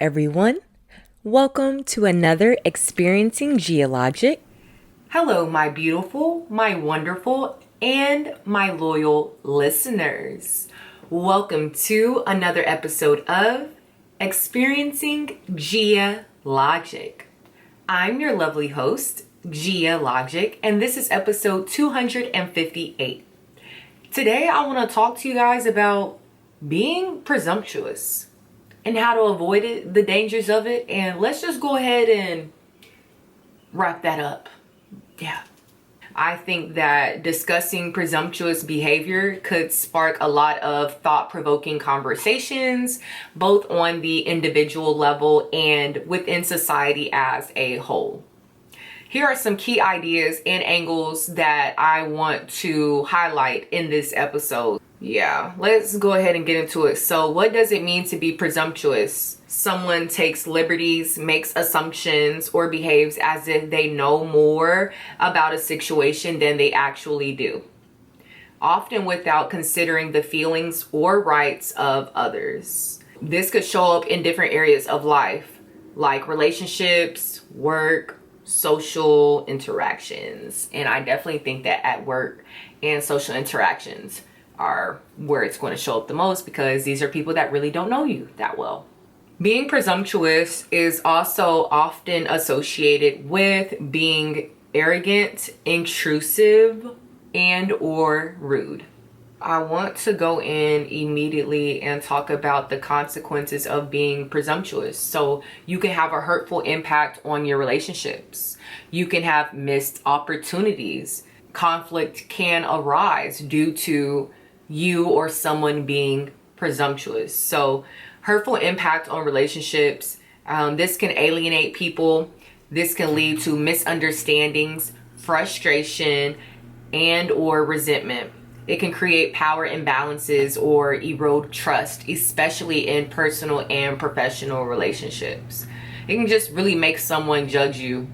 everyone. Welcome to another Experiencing GhiaLogic. Hello, my beautiful, my wonderful, and my loyal listeners. Welcome to another episode of Experiencing GhiaLogic. I'm your lovely host, GhiaLogic, and this is episode 258. Today, I want to talk to you guys about being presumptuous and how to avoid it, the dangers of it, and let's just go ahead and wrap that up. Yeah. I think that discussing presumptuous behavior could spark a lot of thought-provoking conversations, both on the individual level and within society as a whole. Here are some key ideas and angles that I want to highlight in this episode. Yeah, let's go ahead and get into it. So what does it mean to be presumptuous? Someone takes liberties, makes assumptions, or behaves as if they know more about a situation than they actually do, often without considering the feelings or rights of others. This could show up in different areas of life, like relationships, work, social interactions. And I definitely think that at work and social interactions are where it's going to show up the most, because these are people that really don't know you that well. Being presumptuous is also often associated with being arrogant, intrusive, and or rude. I want to go in immediately and talk about the consequences of being presumptuous. So you can have a hurtful impact on your relationships. You can have missed opportunities. Conflict can arise due to you or someone being presumptuous. So hurtful impact on relationships. This can alienate people. This can lead to misunderstandings, frustration, and or resentment. It can create power imbalances or erode trust, especially in personal and professional relationships. It can just really make someone judge you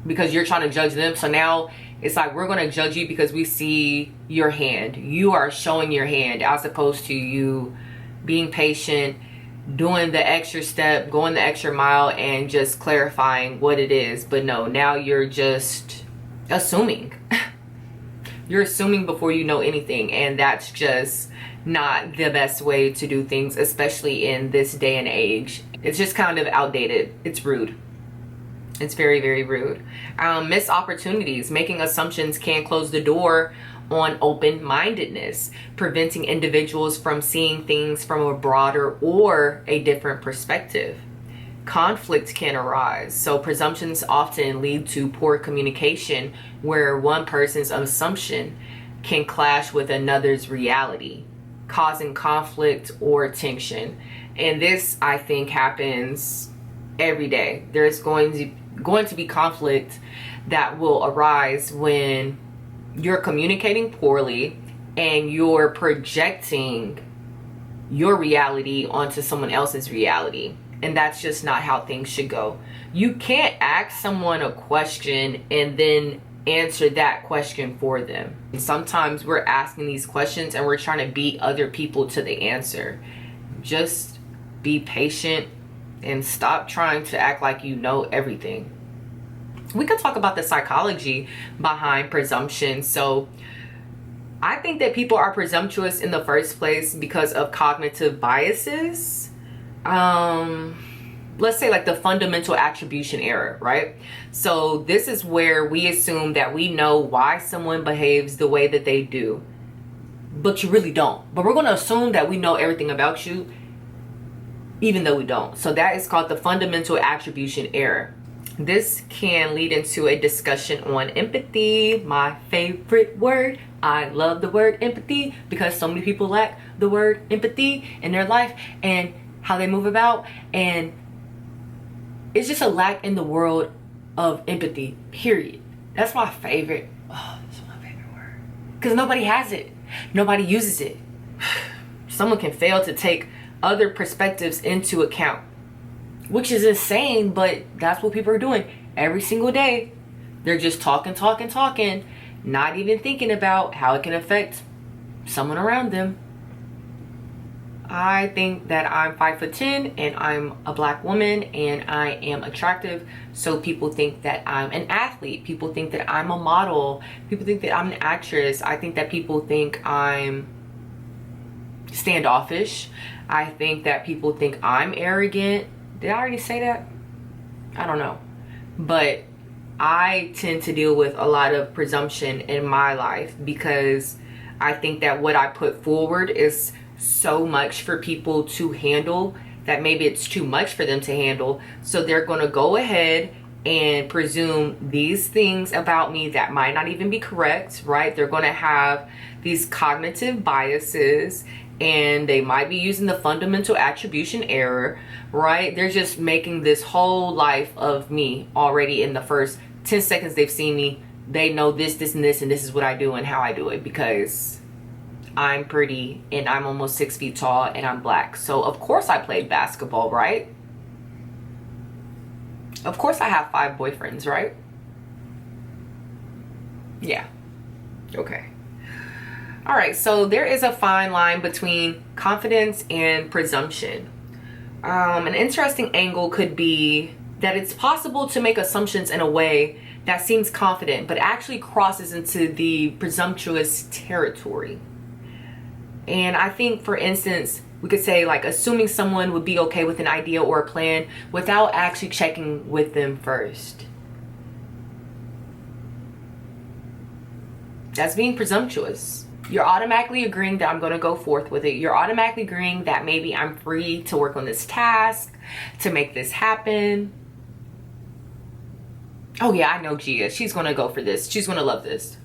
because you're trying to judge them. So now it's like, we're going to judge you because we see your hand. You are showing your hand as opposed to you being patient, doing the extra step, going the extra mile, and just clarifying what it is. But no, now you're just assuming. You're assuming before you know anything, and that's just not the best way to do things, especially in this day and age. It's just kind of outdated. It's rude. It's very, very rude. Missed opportunities. Making assumptions can close the door on open-mindedness, preventing individuals from seeing things from a broader or a different perspective. Conflict can arise. So presumptions often lead to poor communication, where one person's assumption can clash with another's reality, causing conflict or tension. And this, I think, happens every day. There's going to be conflict that will arise when you're communicating poorly and you're projecting your reality onto someone else's reality. And that's just not how things should go. You can't ask someone a question and then answer that question for them. And sometimes we're asking these questions and we're trying to beat other people to the answer. Just be patient and stop trying to act like you know everything. We could talk about the psychology behind presumption. So I think that people are presumptuous in the first place because of cognitive biases. Let's say like the fundamental attribution error, right? So this is where we assume that we know why someone behaves the way that they do, but you really don't. But we're going to assume that we know everything about you, even though we don't. So that is called the fundamental attribution error. This can lead into a discussion on empathy, my favorite word. I love the word empathy because so many people lack the word empathy in their life and how they move about, and it's just a lack in the world of empathy, period. That's my favorite. Oh, that's my favorite word. Because nobody has it. Nobody uses it. Someone can fail to take other perspectives into account, which is insane, but that's what people are doing every single day. They're just talking, not even thinking about how it can affect someone around them. I think that I'm 5'10" and I'm a black woman and I am attractive. So people think that I'm an athlete. People think that I'm a model. People think that I'm an actress. I think that people think I'm standoffish. I think that people think I'm arrogant. Did I already say that? I don't know. But I tend to deal with a lot of presumption in my life because I think that what I put forward is so much for people to handle that maybe it's too much for them to handle. So they're going to go ahead and presume these things about me that might not even be correct, right? They're going to have these cognitive biases and they might be using the fundamental attribution error, right? They're just making this whole life of me already in the first 10 seconds they've seen me. They know this, this, and this, and this is what I do and how I do it because I'm pretty and I'm almost 6 feet tall and I'm black. So of course I played basketball, right? Of course I have 5 boyfriends, right? Yeah. Okay. All right, so there is a fine line between confidence and presumption. An interesting angle could be that it's possible to make assumptions in a way that seems confident, but actually crosses into the presumptuous territory. And I think, for instance, we could say like assuming someone would be okay with an idea or a plan without actually checking with them first. That's being presumptuous. You're automatically agreeing that I'm going to go forth with it. You're automatically agreeing that maybe I'm free to work on this task, to make this happen. Oh yeah, I know Gia. She's going to go for this. She's going to love this.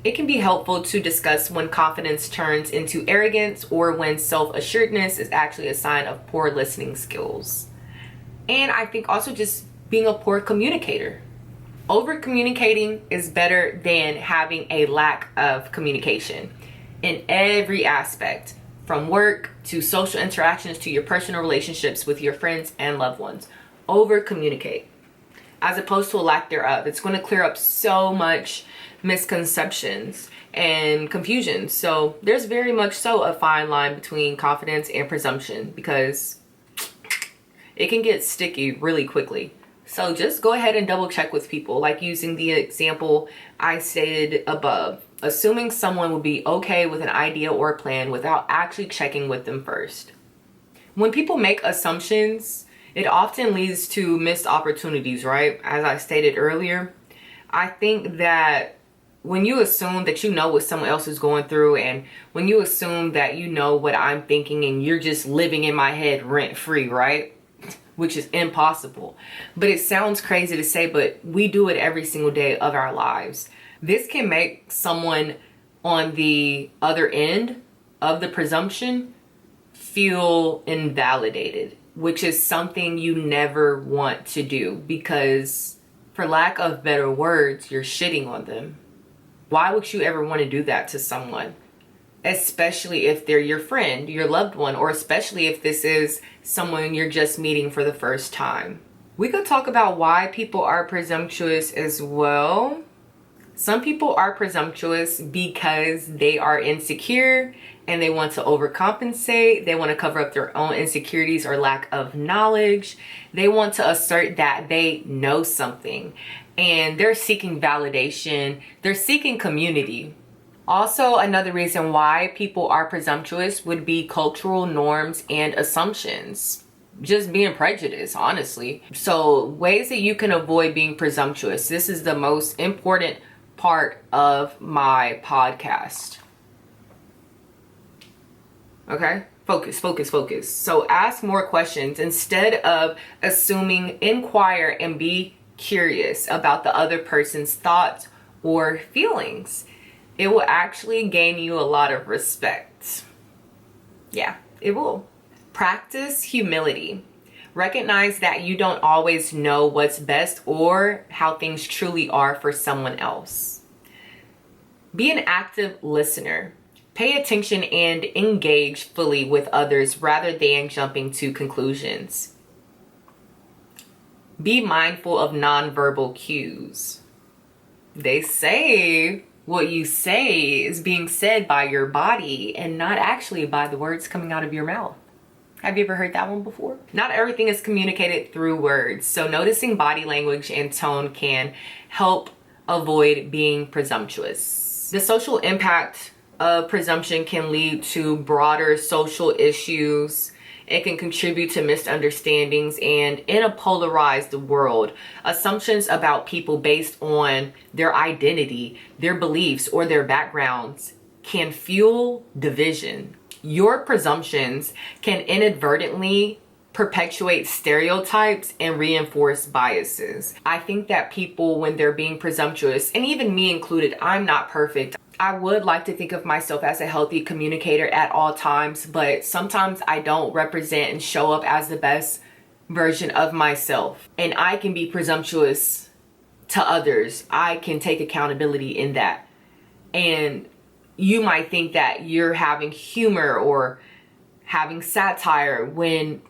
It can be helpful to discuss when confidence turns into arrogance or when self-assuredness is actually a sign of poor listening skills. And I think also just being a poor communicator. Over communicating is better than having a lack of communication in every aspect, from work to social interactions to your personal relationships with your friends and loved ones. Over communicate as opposed to a lack thereof. It's going to clear up so much misconceptions and confusion. So there's very much so a fine line between confidence and presumption because it can get sticky really quickly. So just go ahead and double check with people, like using the example I stated above, assuming someone will be okay with an idea or a plan without actually checking with them first. When people make assumptions, it often leads to missed opportunities, right? As I stated earlier, I think that when you assume that you know what someone else is going through, and when you assume that you know what I'm thinking and you're just living in my head rent free, right? Which is impossible. But it sounds crazy to say, but we do it every single day of our lives. This can make someone on the other end of the presumption feel invalidated, which is something you never want to do because, for lack of better words, you're shitting on them. Why would you ever want to do that to someone? Especially if they're your friend, your loved one, or especially if this is someone you're just meeting for the first time. We could talk about why people are presumptuous as well. Some people are presumptuous because they are insecure and they want to overcompensate. They want to cover up their own insecurities or lack of knowledge. They want to assert that they know something and they're seeking validation. They're seeking community. Also, another reason why people are presumptuous would be cultural norms and assumptions. Just being prejudiced, honestly. So, ways that you can avoid being presumptuous. This is the most important part of my podcast. Okay? Focus, focus, focus. So, ask more questions. Instead of assuming, inquire and be curious about the other person's thoughts or feelings. It will actually gain you a lot of respect. Yeah, it will. Practice humility. Recognize that you don't always know what's best or how things truly are for someone else. Be an active listener. Pay attention and engage fully with others rather than jumping to conclusions. Be mindful of nonverbal cues. They say what you say is being said by your body and not actually by the words coming out of your mouth. Have you ever heard that one before? Not everything is communicated through words, so noticing body language and tone can help avoid being presumptuous. The social impact of presumption can lead to broader social issues. It can contribute to misunderstandings, and in a polarized world, assumptions about people based on their identity, their beliefs, or their backgrounds can fuel division. Your presumptions can inadvertently perpetuate stereotypes and reinforce biases. I think that people, when they're being presumptuous, and even me included, I'm not perfect. I would like to think of myself as a healthy communicator at all times, but sometimes I don't represent and show up as the best version of myself. And I can be presumptuous to others. I can take accountability in that. And you might think that you're having humor or having satire when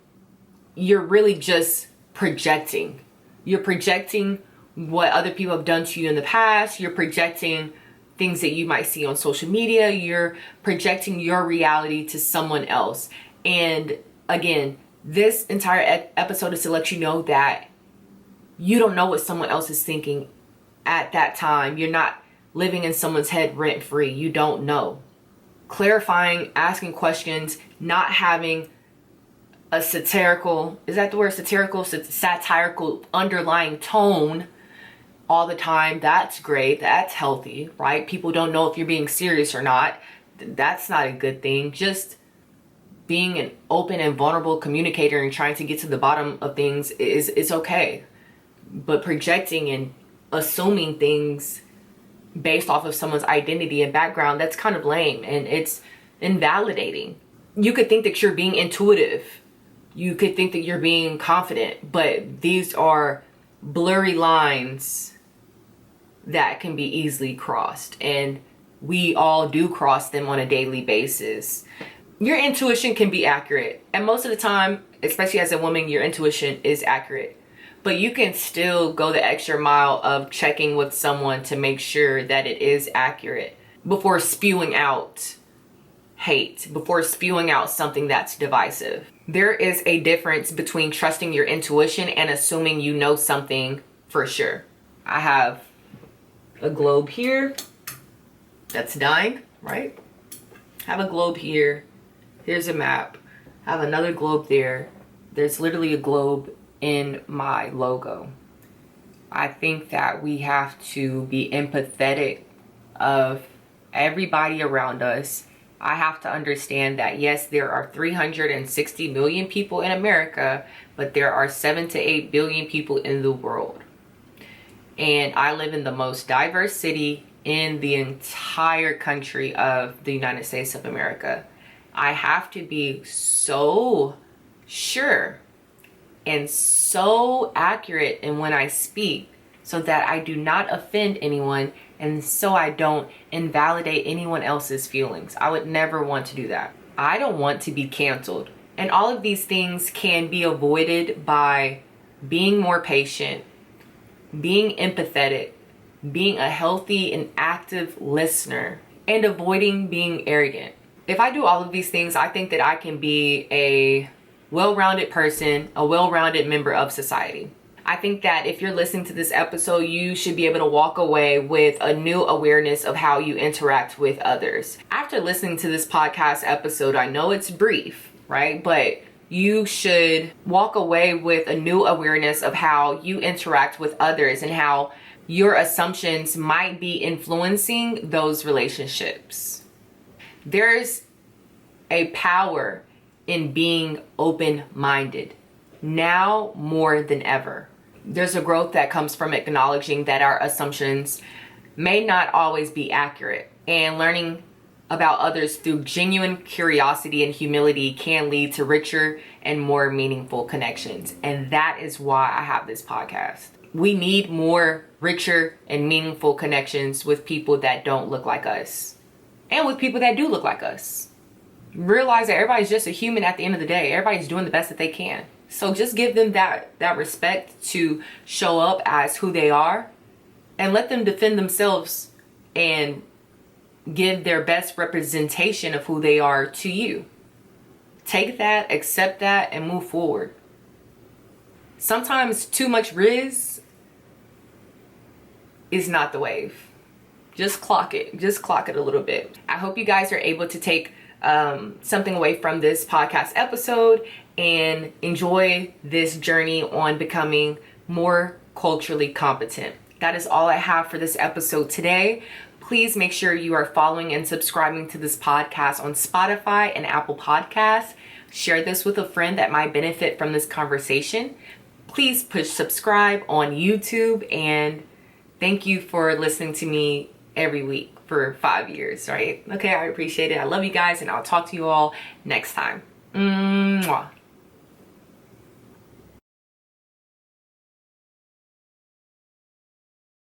you're really just projecting. You're projecting what other people have done to you in the past. You're projecting things that you might see on social media. You're projecting your reality to someone else. And again, this entire episode is to let you know that you don't know what someone else is thinking at that time. You're not living in someone's head rent free. You don't know. Clarifying, asking questions, not having a satirical, is that the word, satirical underlying tone all the time. That's great. That's healthy, right? People don't know if you're being serious or not. That's not a good thing. Just being an open and vulnerable communicator and trying to get to the bottom of things is okay. But projecting and assuming things based off of someone's identity and background, that's kind of lame, and it's invalidating. You could think that you're being intuitive. You could think that you're being confident, but these are blurry lines that can be easily crossed, and we all do cross them on a daily basis. Your intuition can be accurate, and most of the time, especially as a woman, your intuition is accurate, but you can still go the extra mile of checking with someone to make sure that it is accurate before spewing out hate, before spewing out something that's divisive. There is a difference between trusting your intuition and assuming you know something for sure. I have a globe here that's dying, right? I have a globe here. Here's a map. I have another globe there. There's literally a globe in my logo. I think that we have to be empathetic of everybody around us. I have to understand that yes, there are 360 million people in America, but there are 7 to 8 billion people in the world. And I live in the most diverse city in the entire country of the United States of America. I have to be so sure and so accurate in when I speak so that I do not offend anyone and so I don't invalidate anyone else's feelings. I would never want to do that. I don't want to be canceled. And all of these things can be avoided by being more patient, being empathetic, being a healthy and active listener, and avoiding being arrogant. If I do all of these things, I think that I can be a well-rounded person, a well-rounded member of society. I think that if you're listening to this episode, you should be able to walk away with a new awareness of how you interact with others. After listening to this podcast episode, I know it's brief, right? But you should walk away with a new awareness of how you interact with others and how your assumptions might be influencing those relationships. There's a power in being open-minded now more than ever. There's a growth that comes from acknowledging that our assumptions may not always be accurate, and learning about others through genuine curiosity and humility can lead to richer and more meaningful connections. And that is why I have this podcast. We need more richer and meaningful connections with people that don't look like us and with people that do look like us. Realize that everybody's just a human at the end of the day. Everybody's doing the best that they can. So just give them that respect to show up as who they are, and let them defend themselves and give their best representation of who they are to you. Take that, accept that, and move forward. Sometimes too much riz is not the wave. Just clock it. Just clock it a little bit. I hope you guys are able to take something away from this podcast episode and enjoy this journey on becoming more culturally competent. That is all I have for this episode today. Please make sure you are following and subscribing to this podcast on Spotify and Apple Podcasts. Share this with a friend that might benefit from this conversation. Please push subscribe on YouTube, and thank you for listening to me every week for 5 years, right? Okay, I appreciate it. I love you guys, and I'll talk to you all next time. Mwah.